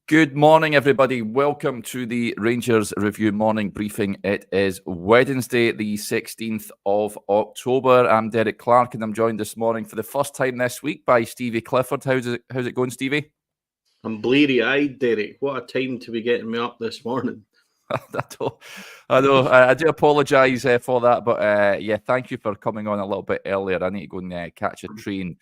Good morning, everybody. Welcome to the Rangers Review morning briefing. It is Wednesday, the 16th of October. I'm Derek Clark, and I'm joined this morning for the first time this week by Stevie Clifford. How's it going, Stevie? I'm bleary-eyed, Derek. What a time to be getting me up this morning. I know. I do apologise for that, but yeah, thank you for coming on a little bit earlier. I need to go and catch a train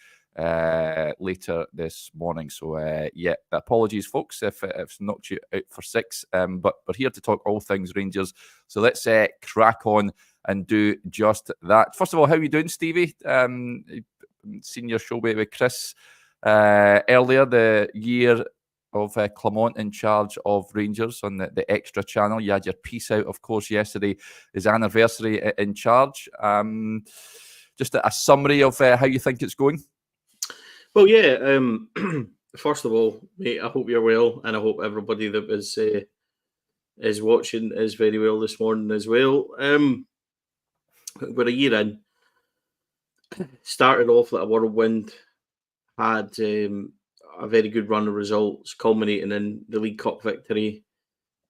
later this morning. So yeah, apologies, folks, if it's knocked you out for six. But we're here to talk all things Rangers. So let's crack on and do just that. First of all, how are you doing, Stevie? Seen your show with Chris earlier, the year of Clement in charge of Rangers on the Extra channel. You had your piece out, of course, yesterday, his anniversary in charge. Just a summary of how you think it's going. Well, yeah. First of all, mate, I hope you're well, and I hope everybody that is watching is very well this morning as well. We're a year in. Started off like a whirlwind. Had a very good run of results, culminating in the League Cup victory.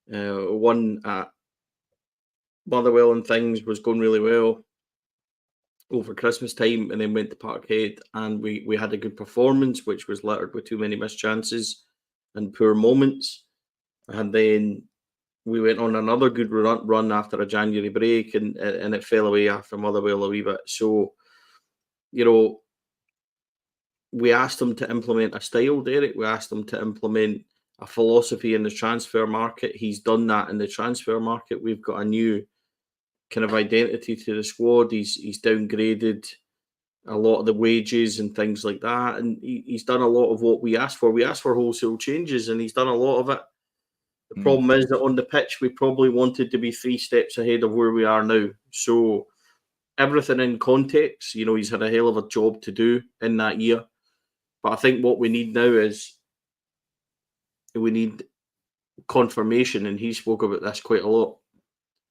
Won at Motherwell and things was going really well over Christmas time, and then went to Parkhead, and we had a good performance, which was littered with too many missed chances and poor moments. And then we went on another good run after a January break, and it fell away after Motherwell a wee bit. So, you know, we asked him to implement a style, Derek. We asked him to implement a philosophy in the transfer market. He's done that in the transfer market. We've got a new kind of identity to the squad. He's downgraded a lot of the wages and things like that, and he's done a lot of what we asked for. We asked for wholesale changes, and he's done a lot of it. The problem is that on the pitch, we probably wanted to be 3 steps ahead of where we are now. So everything in context, you know, he's had a hell of a job to do in that year. But I think what we need now is we need confirmation, and he spoke about this quite a lot,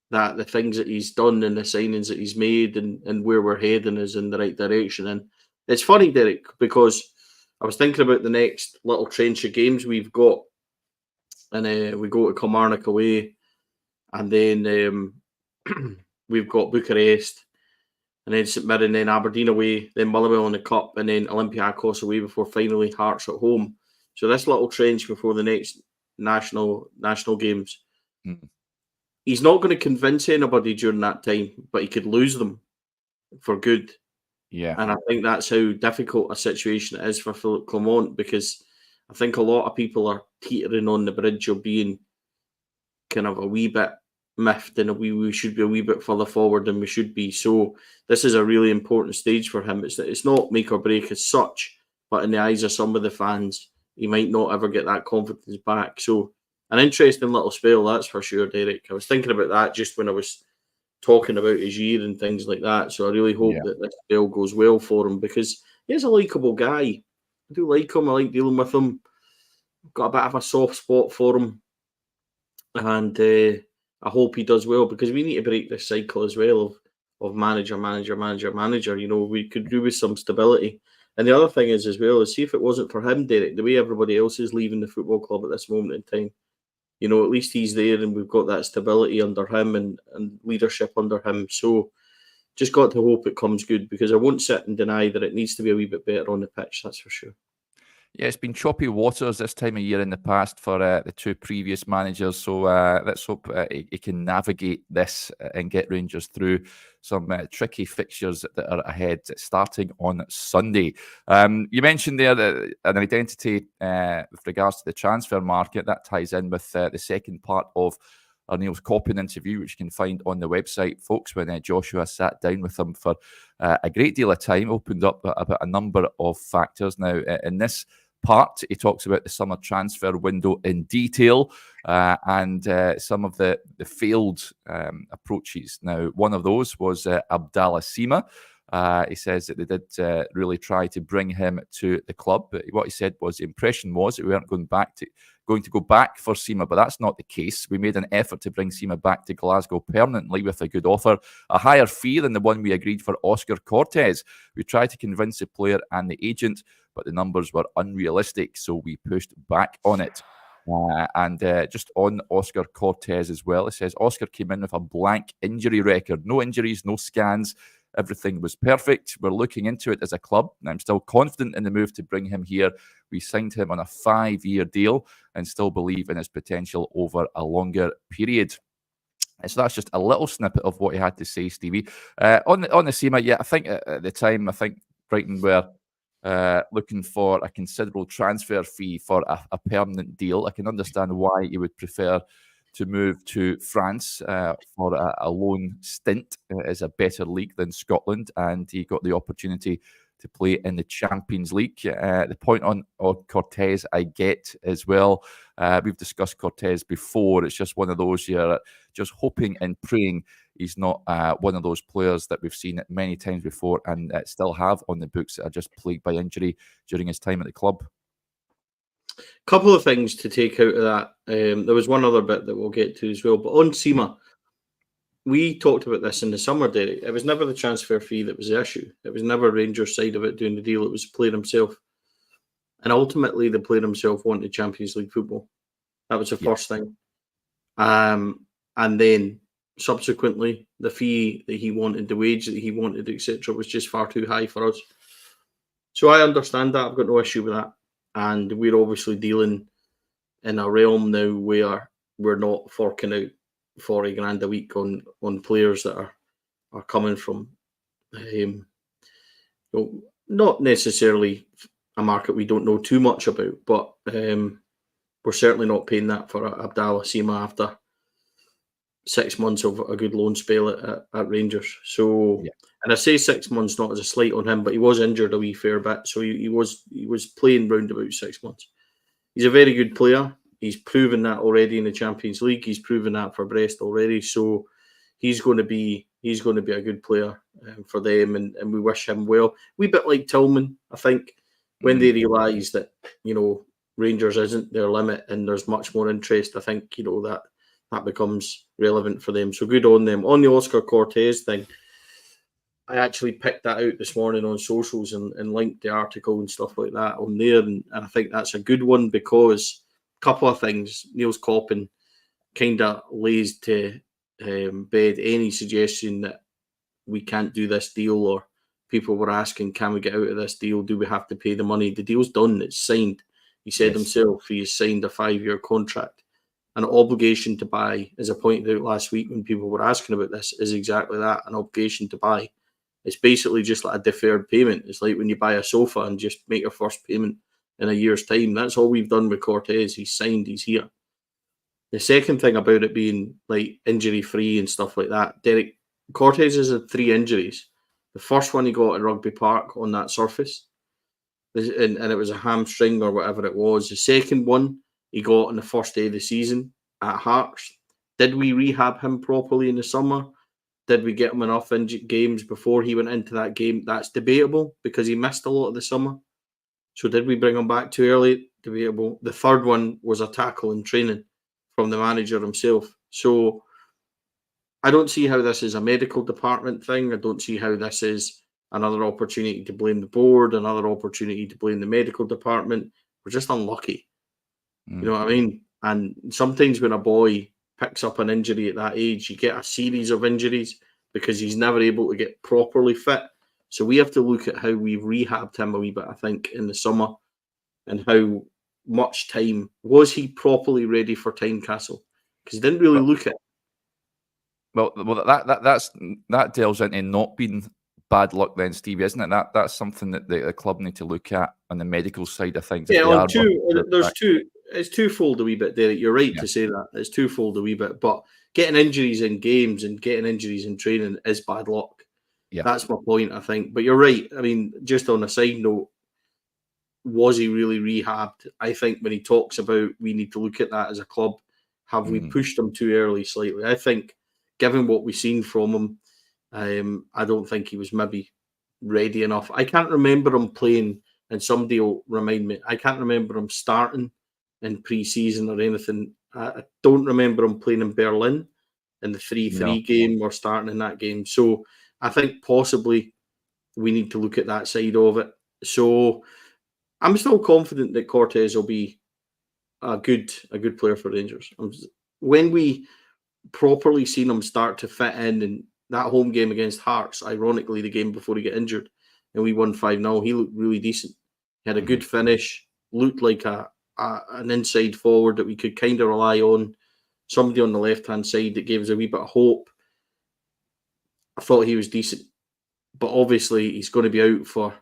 that the things that he's done and the signings that he's made and where we're heading is in the right direction. And it's funny, Derek, because I was thinking about the next little trench of games we've got, and we go to Kilmarnock away, and then we've got Bucharest, and then St Mirren, then Aberdeen away, then Motherwell in the Cup, and then Olympiacos away before finally Hearts at home. So this little trench before the next national games. He's not going to convince anybody during that time, but he could lose them for good. Yeah. And I think that's how difficult a situation it is for Philippe Clement, because I think a lot of people are teetering on the bridge of being kind of a wee bit miffed, and we should be a wee bit further forward than we should be. So this is a really important stage for him. It's not make or break as such, but in the eyes of some of the fans, he might not ever get that confidence back. So an interesting little spell, that's for sure, Derek. I was thinking about that just when I was talking about his year and things like that. So I really hope that this spell goes well for him, because he's a likeable guy. I do like him. I like dealing with him. I've got a bit of a soft spot for him. And I hope he does well, because we need to break this cycle as well of manager. You know, we could do with some stability. And the other thing is as well, is see if it wasn't for him, Derek, the way everybody else is leaving the football club at this moment in time, you know, at least he's there and we've got that stability under him and leadership under him. So just got to hope it comes good, because I won't sit and deny that it needs to be a wee bit better on the pitch, that's for sure. Yeah, it's been choppy waters this time of year in the past for the two previous managers. So let's hope he can navigate this and get Rangers through some tricky fixtures that are ahead, starting on Sunday. You mentioned there an identity with regards to the transfer market. That ties in with the second part of our Neil's Koppen interview, which you can find on the website, folks, when Joshua sat down with him for a great deal of time, opened up about a number of factors. Now, in this part, he talks about the summer transfer window in detail and some of the failed approaches. Now, one of those was Abdallah Sima. He says that they did really try to bring him to the club. But what he said was the impression was that we weren't going to go back for Sima, but that's not the case. We made an effort to bring Sima back to Glasgow permanently with a good offer, a higher fee than the one we agreed for Oscar Cortes. We tried to convince the player and the agent, but the numbers were unrealistic, so we pushed back on it. And just on Oscar Cortes as well, it says Oscar came in with a blank injury record. No injuries, no scans. Everything was perfect. We're looking into it as a club, and I'm still confident in the move to bring him here. We signed him on a 5-year deal and still believe in his potential over a longer period. So that's just a little snippet of what he had to say, Stevie. On the Sima, yeah, I think at the time, Brighton were looking for a considerable transfer fee for a permanent deal. I can understand why he would prefer to move to France for a loan stint. Is a better league than Scotland, and he got the opportunity to play in the Champions League. The point on Cortes I get as well. We've discussed Cortes before. It's just one of those you're just hoping and praying he's not one of those players that we've seen many times before and still have on the books that are just plagued by injury during his time at the club. Couple of things to take out of that. There was one other bit that we'll get to as well. But on Sima, we talked about this in the summer, Derek. It was never the transfer fee that was the issue. It was never Rangers' side of it doing the deal. It was the player himself. And ultimately, the player himself wanted Champions League football. That was the first thing. And then subsequently, the fee that he wanted, the wage that he wanted, etc., was just far too high for us. So I understand that. I've got no issue with that. And we're obviously dealing in a realm now where we're not forking out 40 grand a week on players that are coming from not necessarily a market we don't know too much about, but we're certainly not paying that for Abdallah Sima after 6 months of a good loan spell at Rangers. So, and I say 6 months not as a slight on him, but he was injured a wee fair bit, so he was playing round about 6 months. He's a very good player. He's proven that already in the Champions League. He's proven that for Brest already. So he's going to be a good player for them, and we wish him well. Wee bit like Tillman, I think, when they realise that Rangers isn't their limit and there's much more interest. I think that becomes relevant for them. So good on them. On the Oscar Cortes thing, I actually picked that out this morning on socials and linked the article and stuff like that on there, and I think that's a good one because a couple of things. Niels Koppen kind of lays to bed any suggestion that we can't do this deal, or people were asking, can we get out of this deal? Do we have to pay the money? The deal's done. It's signed. He said himself he has signed a 5-year contract. An obligation to buy, as I pointed out last week when people were asking about this, is exactly that, an obligation to buy. It's basically just like a deferred payment. It's like when you buy a sofa and just make your first payment in a year's time. That's all we've done with Cortes. He's signed, he's here. The second thing about it being like injury-free and stuff like that, Derek, Cortes has had 3 injuries. The first one he got at Rugby Park on that surface, and it was a hamstring or whatever it was. The second one he got on the first day of the season at Hearts. Did we rehab him properly in the summer? Did we get him enough games before he went into that game? That's debatable because he missed a lot of the summer. So did we bring him back too early? Debatable. The third one was a tackle in training from the manager himself. So I don't see how this is a medical department thing. I don't see how this is another opportunity to blame the board, another opportunity to blame the medical department. We're just unlucky. You know what I mean? And sometimes when a boy picks up an injury at that age, you get a series of injuries because he's never able to get properly fit. So we have to look at how we've rehabbed him a wee bit, I think, in the summer, and how much time was he properly ready for Tynecastle? Because he didn't really look it. Well, that delves into not being bad luck then, Stevie, isn't it? That's something that the club need to look at on the medical side of things. Yeah, it's twofold a wee bit, Derek. You're right to say that. It's twofold a wee bit. But getting injuries in games and getting injuries in training is bad luck. Yeah. That's my point, I think. But you're right. I mean, just on a side note, was he really rehabbed? I think when he talks about we need to look at that as a club, have we pushed him too early slightly? I think, given what we've seen from him, I don't think he was maybe ready enough. I can't remember him playing, and somebody will remind me, I can't remember him starting in pre-season or anything. I don't remember him playing in Berlin in the 3-3 game or starting in that game. So I think possibly we need to look at that side of it. So I'm still confident that Cortes will be a good player for Rangers. When we properly seen him start to fit in that home game against Hearts, ironically the game before he got injured, and we won 5-0, he looked really decent. He had a good finish, looked like an inside forward that we could kind of rely on, somebody on the left-hand side that gave us a wee bit of hope. I thought he was decent. But obviously he's going to be out for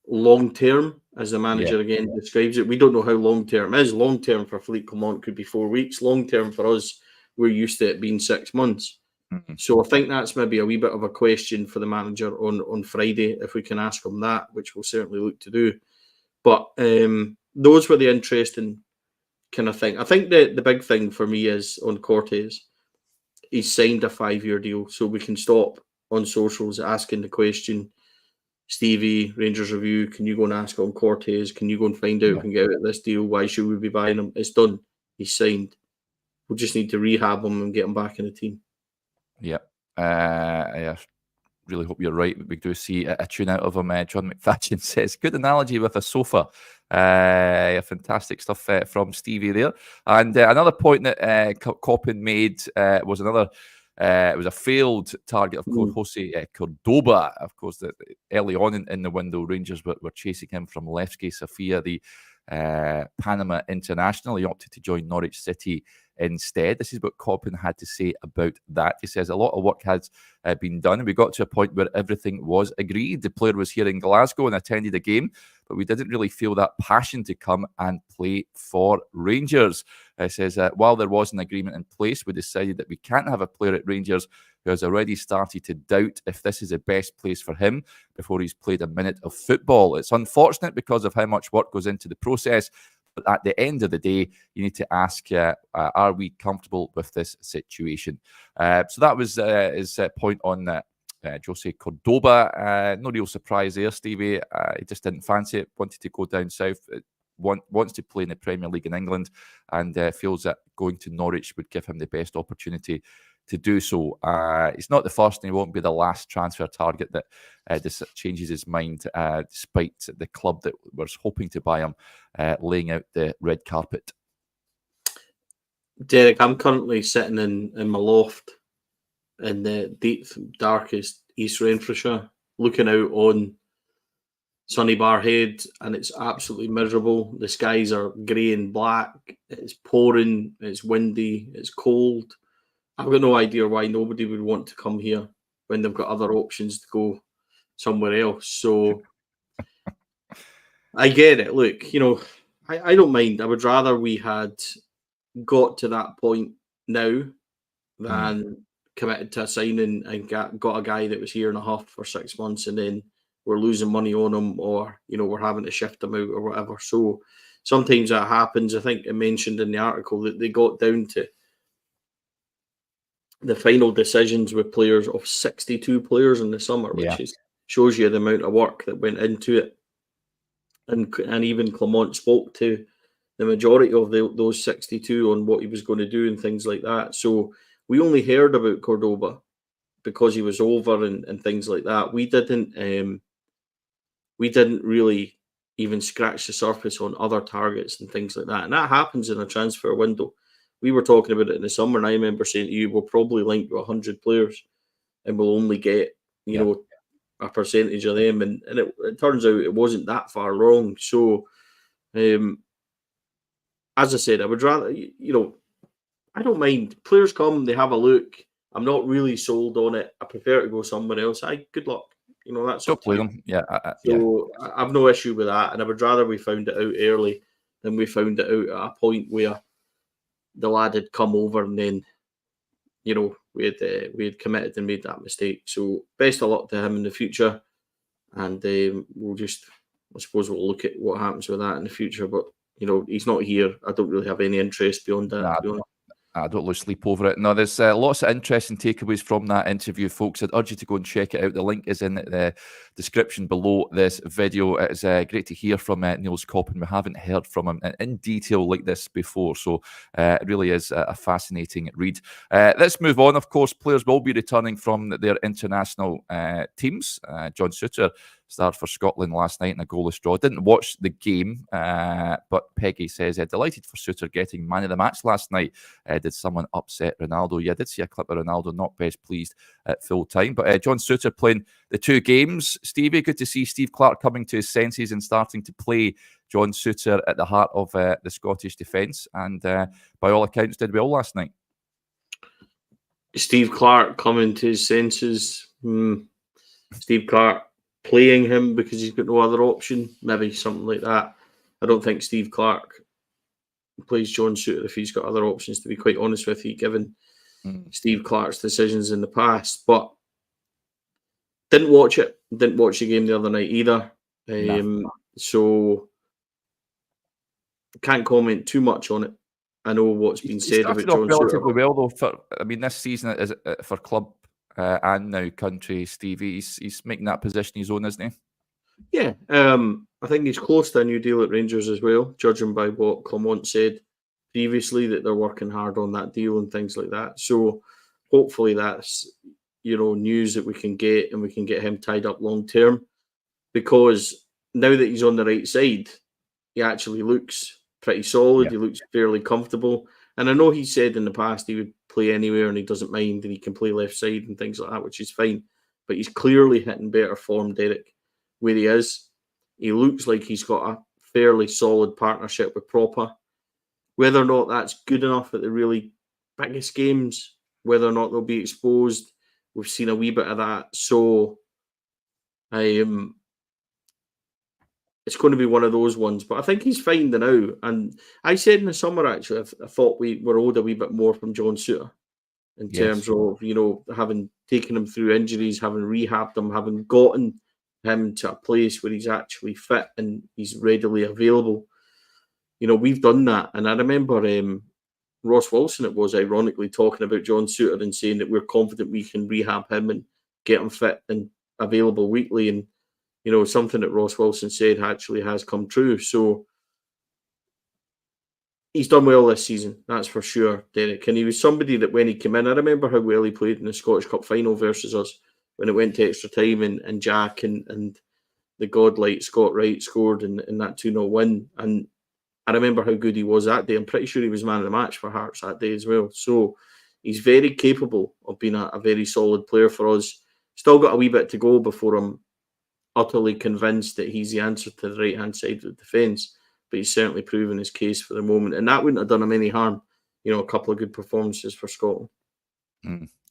long-term, as the manager again describes it. We don't know how long-term is. Long-term for Philippe Clement could be 4 weeks. Long-term for us, we're used to it being 6 months. So I think that's maybe a wee bit of a question for the manager on Friday, if we can ask him that, which we'll certainly look to do. But those were the interesting kind of thing. I think the big thing for me is on Cortes, he's signed a 5-year deal, so we can stop on socials asking the question, Stevie, Rangers Review, can you go and ask on Cortes? Can you go and find out if we can get out of this deal? Why should we be buying him? It's done. He's signed. We'll just need to rehab him and get him back in the team. Yeah. I really hope you're right. We do see a tune out of him. John McFadden says, good analogy with a sofa. Fantastic stuff from Stevie there. And another point that Koppen made was another... it was a failed target, of course, Jose Cordoba. Of course, early on in the window, Rangers were chasing him from Levski Sofia, the Panama international. He opted to join Norwich City instead. This is what Koppen had to say about that. He says, a lot of work has been done, and we got to a point where everything was agreed. The player was here in Glasgow and attended a game, but we didn't really feel that passion to come and play for Rangers. He says, while there was an agreement in place, we decided that we can't have a player at Rangers who has already started to doubt if this is the best place for him before he's played a minute of football. It's unfortunate because of how much work goes into the process, but at the end of the day, you need to ask, are we comfortable with this situation? So that was his point on Jose Cordoba. No real surprise there, Stevie. He just didn't fancy it, wanted to go down south, wants to play in the Premier League in England, and feels that going to Norwich would give him the best opportunity to do so. It's not the first and he won't be the last transfer target that just changes his mind, despite the club that was hoping to buy him laying out the red carpet. Derek, I'm currently sitting in my loft in the deep, darkest East Renfrewshire, looking out on Sunny Bar Head, and it's absolutely miserable. The skies are grey and black. It's pouring, it's windy, it's cold. I've got no idea why nobody would want to come here when they've got other options to go somewhere else. So I get it. Look, I don't mind. I would rather we had got to that point now than committed to a signing and got a guy that was here and a half for 6 months and then we're losing money on him, or we're having to shift him out or whatever. So sometimes that happens. I think it mentioned in the article that they got down to the final decisions with players of 62 players in the summer, which shows you the amount of work that went into it. And even Clement spoke to the majority of those 62 on what he was going to do and things like that. So we only heard about Cordoba because he was over and things like that. We didn't really even scratch the surface on other targets and things like that. And that happens in a transfer window. We were talking about it in the summer, and I remember saying to you, we'll probably link to 100 players and we'll only get, a percentage of them. And it turns out it wasn't that far wrong. So, as I said, I would rather, I don't mind. Players come, they have a look. I'm not really sold on it. I prefer to go somewhere else. Good luck. That's Don't play them. So I've no issue with that. And I would rather we found it out early than we found it out at a point where the lad had come over and then, we had committed and made that mistake. So best of luck to him in the future. And we'll just, I suppose we'll look at what happens with that in the future. But, he's not here. I don't really have any interest beyond that. I don't lose sleep over it. No, there's lots of interesting takeaways from that interview, folks. I'd urge you to go and check it out. The link is in the description below this video. It's great to hear from Niels Koppen. We haven't heard from him in detail like this before, so it really is a fascinating read. Let's move on. Of course, players will be returning from their international teams. John Suter started for Scotland last night in a goalless draw. Didn't watch the game, but Peggy says, delighted for Suter getting man of the match last night. Did someone upset Ronaldo? Yeah, I did see a clip of Ronaldo not best pleased at full time. But John Suter playing the 2 games. Stevie, good to see Steve Clarke coming to his senses and starting to play John Suter at the heart of the Scottish defence. And by all accounts, did well last night. Steve Clarke coming to his senses. Steve Clarke playing him because he's got no other option. Maybe something like that. I don't think Steve Clarke plays John Suter if he's got other options, to be quite honest with you, given Steve Clarke's decisions in the past. But didn't watch it. Didn't watch the game the other night either. So can't comment too much on it. I know what's been said about John relatively Suter. well, though. This season is for club and now country. Stevie, he's making that position his own, isn't he? Yeah, I think he's close to a new deal at Rangers as well, judging by what Clement said previously, that they're working hard on that deal and things like that. So hopefully that's news that we can get, and we can get him tied up long term, because now that he's on the right side, he actually looks pretty solid. Yeah. He looks fairly comfortable. And I know he said in the past he would play anywhere and he doesn't mind, and he can play left side and things like that, which is fine. But he's clearly hitting better form, Derek, where he is. He looks like he's got a fairly solid partnership with Proper. Whether or not that's good enough at the really biggest games, whether or not they'll be exposed, we've seen a wee bit of that. So it's going to be one of those ones, but I think he's fine now. And I said in the summer, actually, I thought we were owed a wee bit more from John Suter in terms of, having taken him through injuries, having rehabbed him, having gotten him to a place where he's actually fit and he's readily available. We've done that. And I remember Ross Wilson, it was, ironically talking about John Suter and saying that we're confident we can rehab him and get him fit and available weekly. And something that Ross Wilson said actually has come true. So he's done well this season, that's for sure, Derek. And he was somebody that when he came in, I remember how well he played in the Scottish Cup final versus us when it went to extra time, and Jack and the godlike Scott Wright scored in that 2-0 win. And I remember how good he was that day. I'm pretty sure he was man of the match for Hearts that day as well. So he's very capable of being a very solid player for us. Still got a wee bit to go before I'm utterly convinced that he's the answer to the right-hand side of the defence, but he's certainly proven his case for the moment, and that wouldn't have done him any harm. A couple of good performances for Scotland.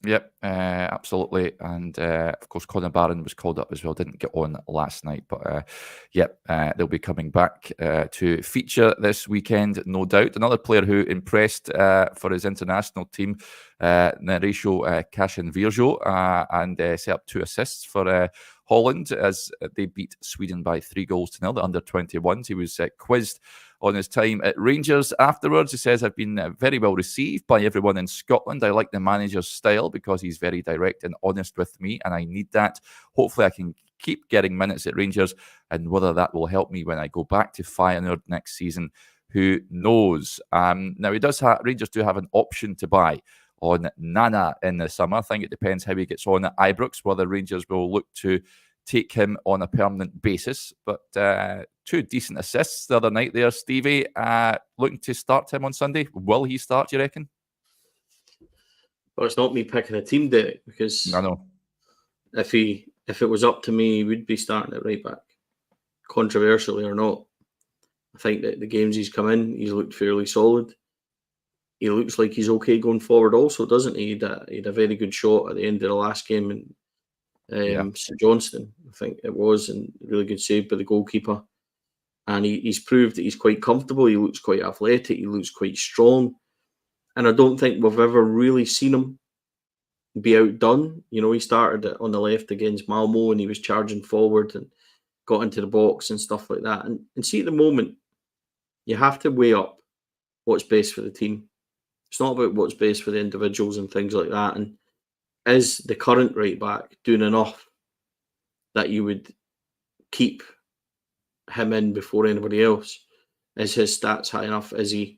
Yep, absolutely. And of course, Conor Barron was called up as well. Didn't get on last night, but they'll be coming back to feature this weekend, no doubt. Another player who impressed for his international team, Narisho Cashin-Virjo, and set up 2 assists for Holland as they beat Sweden by 3-0. The under-21s. He was quizzed on his time at Rangers afterwards. He says, I've been very well received by everyone in Scotland. I like the manager's style because he's very direct and honest with me, and I need that. Hopefully I can keep getting minutes at Rangers, and whether that will help me when I go back to Feyenoord next season, who knows? Now, Rangers do have an option to buy on Nana in the summer. I think it depends how he gets on at Ibrox, whether Rangers will look to take him on a permanent basis. But 2 decent assists the other night there, Stevie. Looking to start him on Sunday. Will he start, do you reckon? Well, it's not me picking a team, Derek, because I know. If it was up to me, he would be starting at right back, controversially or not. I think that the games he's come in, he's looked fairly solid. He looks like he's okay going forward also, doesn't he? He had a very good shot at the end of the last game in St Johnstone, I think it was, and really good save by the goalkeeper. And he's proved that he's quite comfortable. He looks quite athletic. He looks quite strong. And I don't think we've ever really seen him be outdone. He started on the left against Malmo and he was charging forward and got into the box and stuff like that. And see, at the moment, you have to weigh up what's best for the team. It's not about what's best for the individuals and things like that. And is the current right back doing enough that you would keep him in before anybody else? Is his stats high enough? Is he,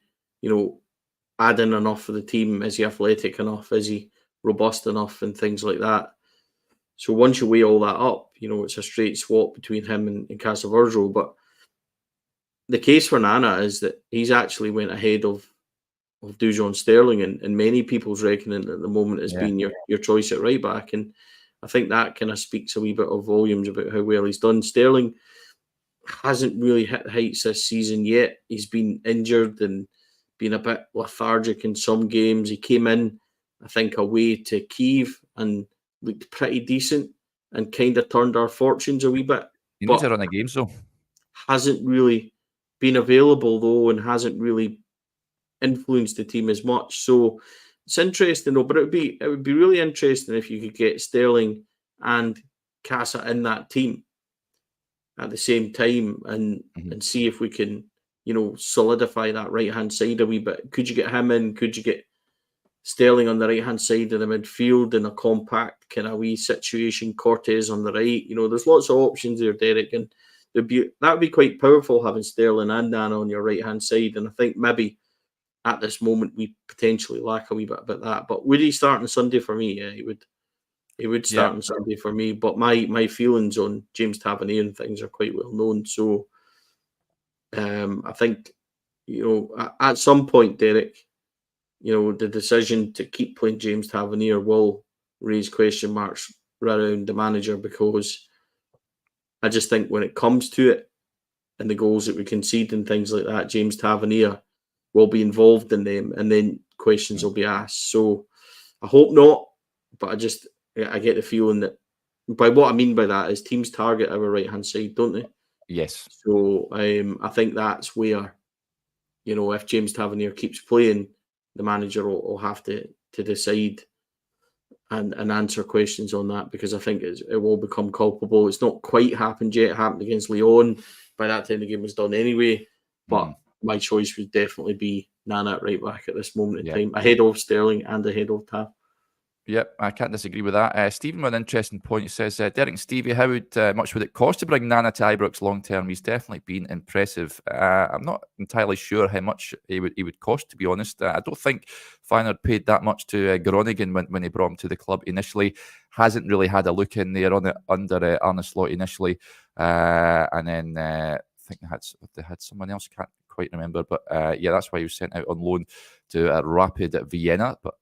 adding enough for the team? Is he athletic enough? Is he robust enough and things like that? So once you weigh all that up, it's a straight swap between him and Casaverzo. But the case for Nana is that he's actually went ahead of Dujon Sterling and many people's reckoning at the moment as being your choice at right back. And I think that kind of speaks a wee bit of volumes about how well he's done. Sterling hasn't really hit heights this season yet. He's been injured and been a bit lethargic in some games. He came in, I think, away to Kiev and looked pretty decent and kind of turned our fortunes a wee bit. He needs to run the games, though. Hasn't really been available, though, and hasn't really influenced the team as much. So it's interesting, though. But it would be really interesting if you could get Sterling and Casa in that team at the same time and see if we can, solidify that right-hand side a wee bit. Could you get him in? Could you get Sterling on the right-hand side of the midfield in a compact kind of wee situation? Cortes on the right. There's lots of options there, Derek, and that would be quite powerful having Sterling and Nana on your right-hand side. And I think maybe at this moment we potentially lack a wee bit about that. But would he start on Sunday for me? Yeah, he would. He would start on Sunday for me, but my feelings on James Tavernier and things are quite well known. So I think, at some point, Derek, the decision to keep playing James Tavernier will raise question marks around the manager, because I just think when it comes to it and the goals that we concede and things like that, James Tavernier will be involved in them and then questions will be asked. So I hope not, but I get the feeling that, by what I mean by that is, teams target our right-hand side, don't they? Yes. So I think that's where, if James Tavernier keeps playing, the manager will have to decide and answer questions on that, because I think it will become culpable. It's not quite happened yet. It happened against Lyon. By that time, the game was done anyway. But my choice would definitely be Nana at right back at this moment in time, ahead of Sterling and ahead of Tav. Yep, I can't disagree with that. Stephen, with an interesting point, he says, Derek and Stevie, how much would it cost to bring Nana to Ibrox long term? He's definitely been impressive. I'm not entirely sure how much he would cost, to be honest. I don't think Feyenoord paid that much to Groningen when he brought him to the club initially. Hasn't really had a look in there on it under Arne Slot initially. And then I think they had someone else, can't quite remember, but that's why he was sent out on loan to Rapid at Vienna. But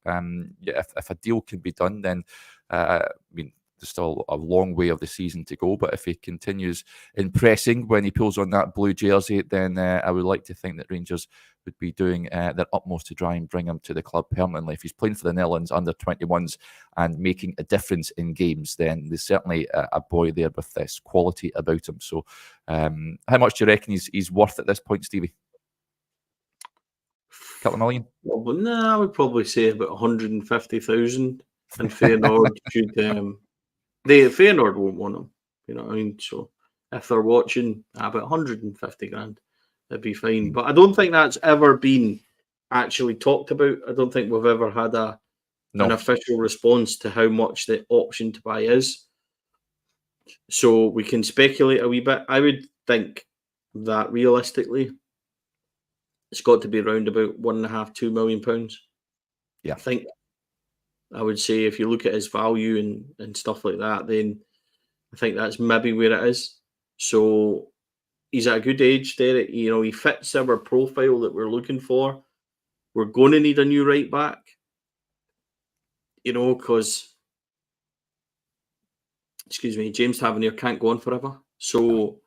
if a deal can be done, then there's still a long way of the season to go. But if he continues impressing when he pulls on that blue jersey, then I would like to think that Rangers would be doing their utmost to try and bring him to the club permanently. If he's playing for the Netherlands under 21s and making a difference in games, then there's certainly a boy there with this quality about him. So how much do you reckon he's worth at this point, Stevie? Couple of million? Well, I would probably say about 150,000. And Feyenoord should... Feyenoord won't want him. You know what I mean? So if they're watching, about 150 grand, that'd be fine. But I don't think that's ever been actually talked about. I don't think we've ever had an official response to how much the option to buy is. So we can speculate a wee bit. I would think that realistically, it's got to be around about £1.5–2 million. Yeah. I would say if you look at his value and stuff like that, then I think that's maybe where it is. So he's at a good age, Derek. He fits our profile that we're looking for. We're going to need a new right back, because, James Tavernier can't go on forever. So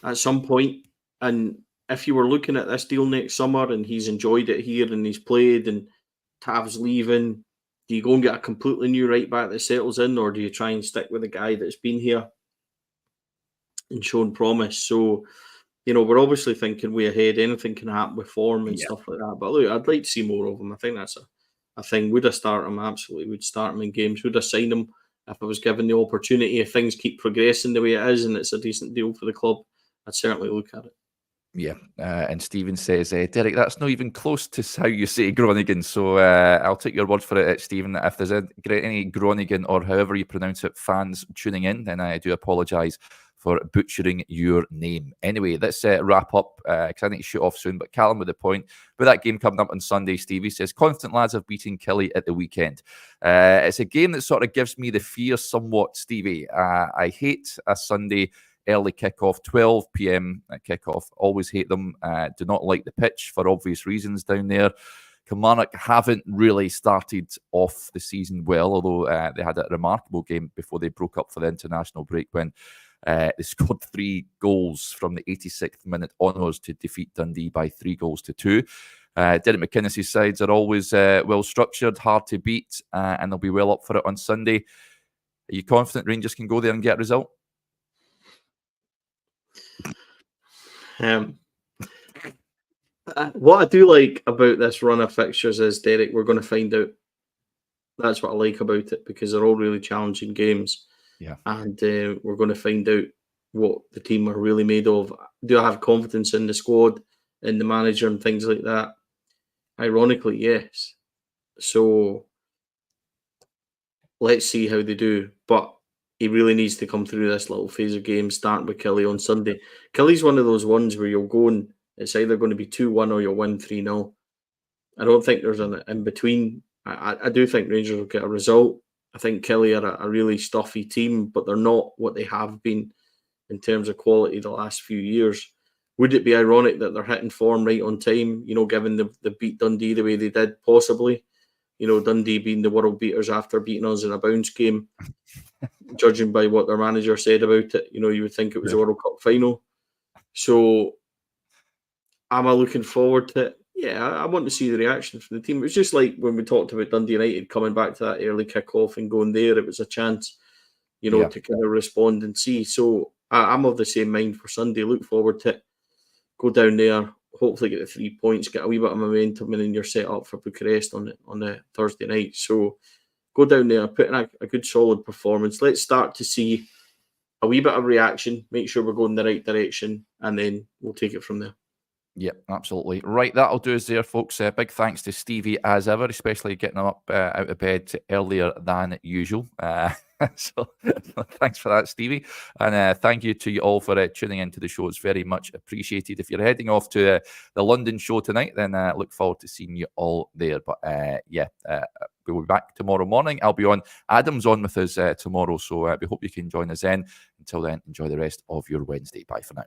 at some point, and if you were looking at this deal next summer and he's enjoyed it here and he's played and Tav's leaving, do you go and get a completely new right back that settles in, or do you try and stick with a guy that's been here and shown promise? So, we're obviously thinking way ahead. Anything can happen with form and stuff like that. But look, I'd like to see more of him. I think that's a thing. Would I start him? Absolutely would start him in games. Would I sign him if I was given the opportunity? If things keep progressing the way it is and it's a decent deal for the club, I'd certainly look at it. Yeah, and Stephen says, Derek, that's not even close to how you say Groningen, so I'll take your word for it, Stephen. If there's any Groningen or however you pronounce it fans tuning in, then I do apologise for butchering your name. Anyway, let's wrap up because I need to shoot off soon. But Callum with the point. But that game coming up on Sunday, Stevie says, confident lads have beaten Killy at the weekend. It's a game that sort of gives me the fear somewhat, Stevie. I hate a Sunday early kickoff, 12 p.m. kickoff. Always hate them. Do not like the pitch for obvious reasons down there. Kilmarnock haven't really started off the season well, although they had a remarkable game before they broke up for the international break when they scored 3 goals from the 86th minute onwards to defeat Dundee by 3-2. Derek McInnes's sides are always well structured, hard to beat, and they'll be well up for it on Sunday. Are you confident Rangers can go there and get a result? What I do like about this run of fixtures is, Derek, we're going to find out. That's what I like about it, because they're all really challenging games. Yeah. And we're going to find out what the team are really made of. Do I have confidence in the squad, in the manager and things like that? Ironically, yes. So let's see how they do. But he really needs to come through this little phase of games, starting with Killy on Sunday. Killy's one of those ones where you'll go and it's either going to be 2-1 or you'll win 3-0. I don't think there's an in-between. I do think Rangers will get a result. I think Killy are a really stuffy team, but they're not what they have been in terms of quality the last few years. Would it be ironic that they're hitting form right on time, given the beat Dundee the way they did, possibly? Dundee being the world beaters after beating us in a bounce game, judging by what their manager said about it. You would think it was a World Cup final. So am I looking forward to it? Yeah, I want to see the reaction from the team. It was just like when we talked about Dundee United coming back to that early kick-off and going there. It was a chance, to kind of respond and see. So I'm of the same mind for Sunday. Look forward to it. Go down there, hopefully get the 3 points, get a wee bit of momentum, and then you're set up for Bucharest on the Thursday night. So go down there, put in a good solid performance. Let's start to see a wee bit of reaction, make sure we're going the right direction, and then we'll take it from there. Yep, absolutely. Right, that'll do us there, folks. Big thanks to Stevie as ever, especially getting him up out of bed earlier than usual. So thanks for that, Stevie. And thank you to you all for tuning into the show. It's very much appreciated. If you're heading off to the London show tonight, then look forward to seeing you all there. But we'll be back tomorrow morning. I'll be on. Adam's on with us tomorrow. So we hope you can join us then. Until then, enjoy the rest of your Wednesday. Bye for now.